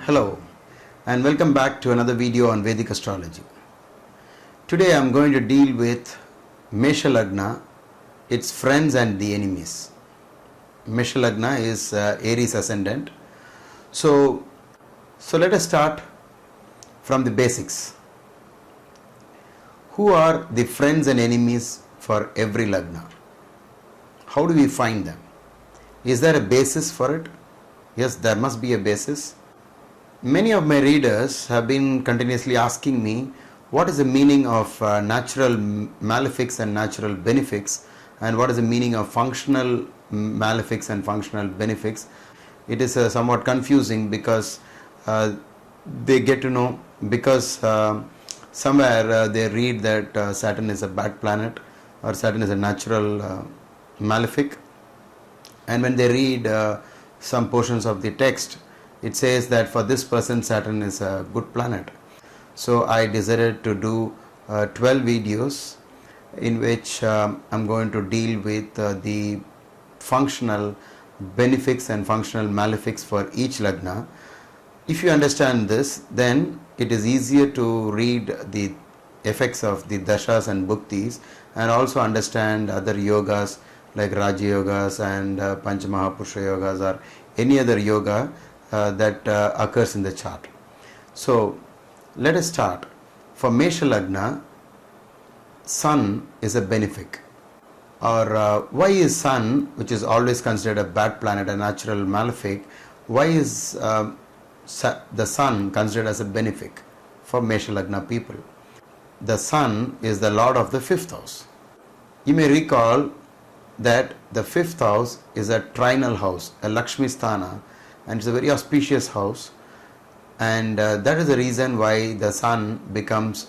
Hello and welcome back to another video on Vedic astrology. Today I am going to deal with Mesha Lagna, its friends and the enemies. Mesha Lagna is Aries Ascendant. So let us start from the basics. Who are the friends and enemies for every Lagna? How do we find them? Is there a basis for it? Yes, there must be a basis. Many of my readers have been continuously asking me what is the meaning of natural malefics and natural benefics, and what is the meaning of functional malefics and functional benefics. It is somewhat confusing because they get to know, because somewhere they read that Saturn is a bad planet or Saturn is a natural malefic, and when they read some portions of the text, it says that for this person Saturn is a good planet. So I decided to do 12 videos in which I'm going to deal with the functional benefics and functional malefics for each Lagna. If you understand this, then it is easier to read the effects of the dashas and bhuktis and also understand other yogas like Raja Yogas and Panchamahapuruša Yogas or any other yoga that occurs in the chart. So let us start. For Mesha Lagna, Sun is a benefic. Or why is Sun, which is always considered a bad planet, a natural malefic, why is the Sun considered as a benefic for Mesha Lagna people? The Sun is the lord of the 5th house. You may recall that the 5th house is a trinal house, a Lakshmi Sthana, and it's a very auspicious house, and that is the reason why the Sun becomes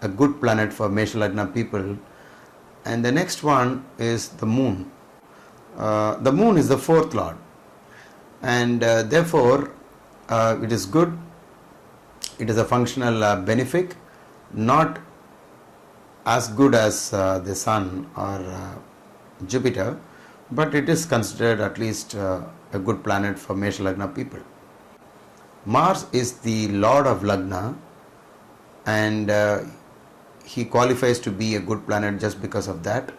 a good planet for Mesha Lagna people. And the next one is the Moon. The Moon is the 4th lord, and therefore it is good. It is a functional benefic, not as good as the Sun or Jupiter, but it is considered at least a good planet for Mesha Lagna people. Mars is the lord of Lagna, and he qualifies to be a good planet just because of that.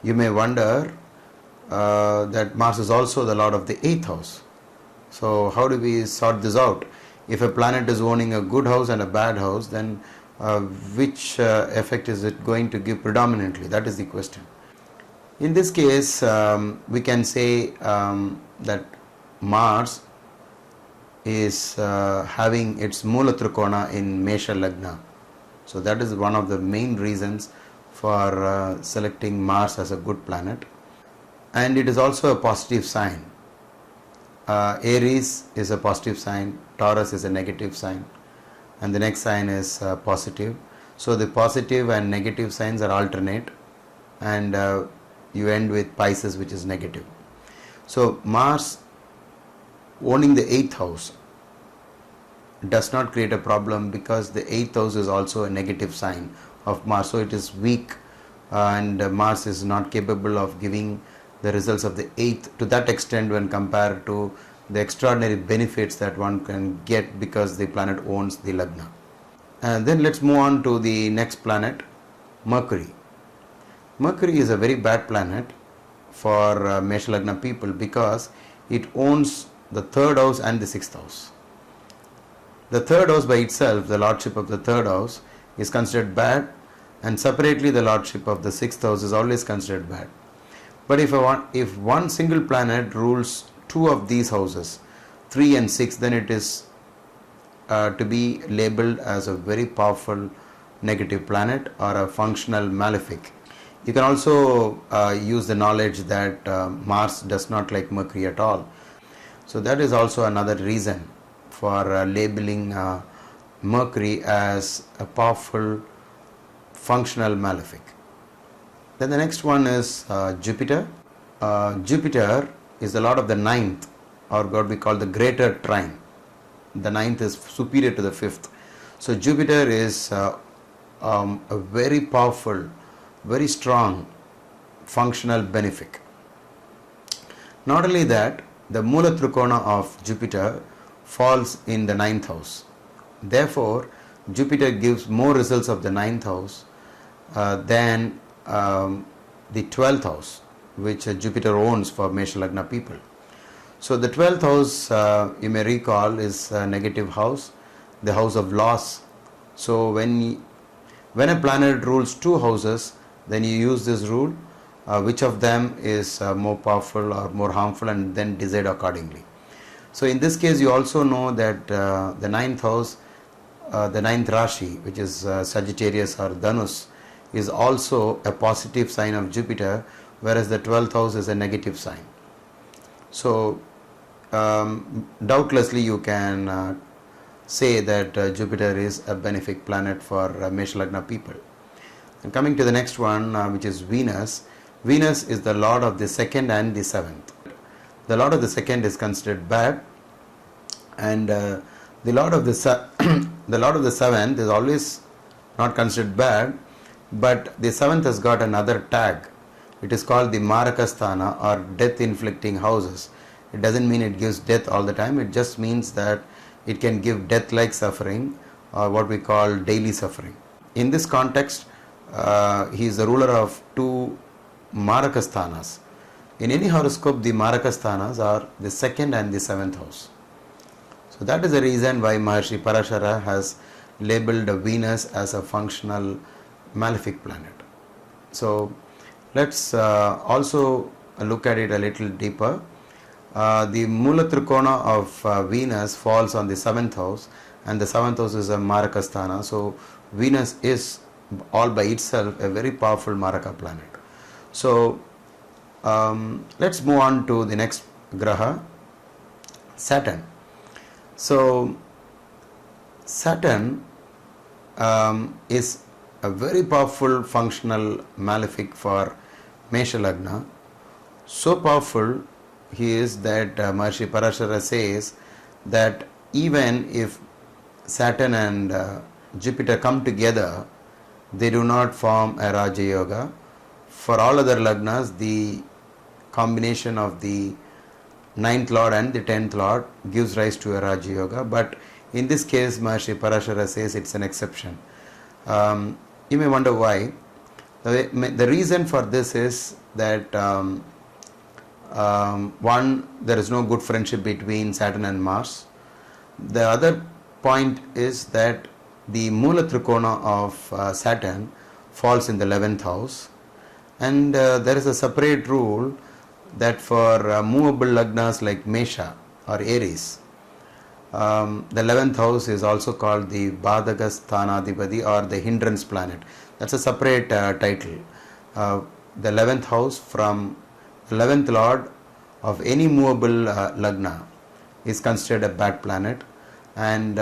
You may wonder that Mars is also the lord of the 8th house. So how do we sort this out? If a planet is owning a good house and a bad house, then which effect is it going to give predominantly? That is the question. In this case, we can say that Mars is having its Mula Trikona in Mesha Lagna. So that is one of the main reasons for selecting Mars as a good planet. And it is also a positive sign. Aries is a positive sign, Taurus is a negative sign, and the next sign is positive. So the positive and negative signs are alternate, and you end with Pisces, which is negative. So Mars owning the 8th house does not create a problem, because the 8th house is also a negative sign of Mars, so it is weak, and Mars is not capable of giving the results of the 8th to that extent when compared to the extraordinary benefits that one can get because the planet owns the Lagna. And then let's move on to the next planet, Mercury. Mercury is a very bad planet for Mesha Lagna people because it owns the 3rd house and the 6th house. The 3rd house by itself, the lordship of the 3rd house, is considered bad, and separately the lordship of the 6th house is always considered bad. But if one single planet rules 2 of these houses, 3 and 6, then it is to be labeled as a very powerful negative planet or a functional malefic. You can also use the knowledge that Mars does not like Mercury at all. So that is also another reason for labeling Mercury as a powerful functional malefic. Then the next one is Jupiter. Jupiter is the lord of the 9th, or what we call the greater trine. The 9th is superior to the 5th. So Jupiter is a very powerful, very strong functional benefic. Not only that, the Mula Trikona of Jupiter falls in the 9th house. Therefore, Jupiter gives more results of the 9th house than the 12th house, which Jupiter owns for Mesha Lagna people. So the 12th house, you may recall, is a negative house, the house of loss. So when a planet rules two houses, then you use this rule, which of them is more powerful or more harmful, and then decide accordingly. So in this case, you also know that the 9th house, the 9th Rashi, which is Sagittarius or Dhanus, is also a positive sign of Jupiter, whereas the 12th house is a negative sign. So doubtlessly you can say that Jupiter is a benefic planet for Mesha Lagna people. And coming to the next one, which is Venus. Venus is the lord of the 2nd and the 7th. The lord of the 2nd is considered bad, and the lord of the 7th is always not considered bad, but the 7th has got another tag. It is called the Marakasthana, or death inflicting houses. It doesn't mean it gives death all the time, it just means that it can give death like suffering, or what we call daily suffering. In this context, he is the ruler of two Marakasthanas. In any horoscope, the Marakasthanas are the 2nd and the 7th house. So that is the reason why Maharshi Parashara has labeled Venus as a functional malefic planet. So let's also look at it a little deeper. The Mula Trikona of Venus falls on the 7th house, and the 7th house is a Marakasthana. So Venus is all by itself a very powerful Maraka planet. So let's move on to the next Graha, Saturn. So Saturn is a very powerful functional malefic for Mesha Lagna. So powerful he is that Maharshi Parashara says that even if Saturn and Jupiter come together, they do not form a Raja Yoga. For all other Lagnas, the combination of the 9th Lord and the 10th Lord gives rise to a Raja Yoga, but in this case Maharshi Parashara says it's an exception. You may wonder why. The reason for this is that one, there is no good friendship between Saturn and Mars. The other point is that the Mula Trikona of Saturn falls in the 11th house, and there is a separate rule that for movable Lagnas like Mesha or Aries, the 11th house is also called the Badaka Sthanadipati, or the hindrance planet. That's a separate title. The 11th house from 11th Lord of any movable Lagna is considered a bad planet, and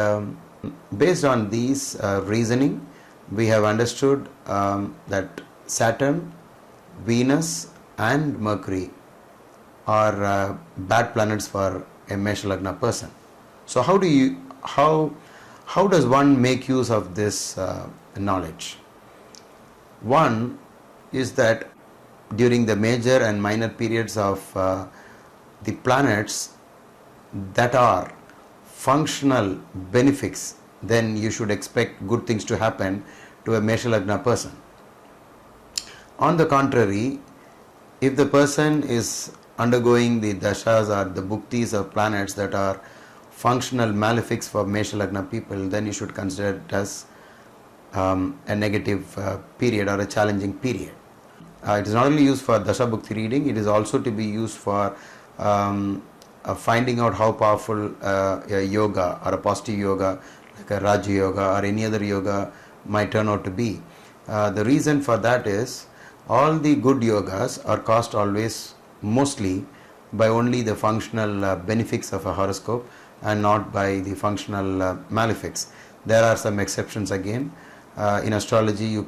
based on these reasoning, we have understood that Saturn, Venus and Mercury are bad planets for a Mesha Lagna person. So how does one make use of this knowledge? One is that during the major and minor periods of the planets that are functional benefics, then you should expect good things to happen to a Mesha Lagna person. On the contrary, if the person is undergoing the dashas or the bhuktis of planets that are functional malefics for Mesha Lagna people, then you should consider it as a negative period or a challenging period. It is not only used for dasha bhukti reading, it is also to be used for finding out how powerful a yoga or a positive yoga like a Raja Yoga or any other yoga might turn out to be. The reason for that is all the good yogas are caused always mostly by only the functional benefics of a horoscope and not by the functional malefics. There are some exceptions again. In astrology you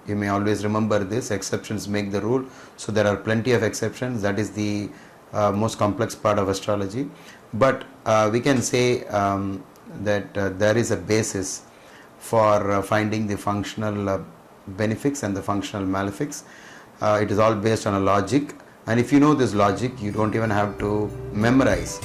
may always remember this, exceptions make the rule. So there are plenty of exceptions. That is the most complex part of astrology, but we can say that there is a basis for finding the functional benefics and the functional malefics. It is all based on a logic, and if you know this logic, you don't even have to memorize.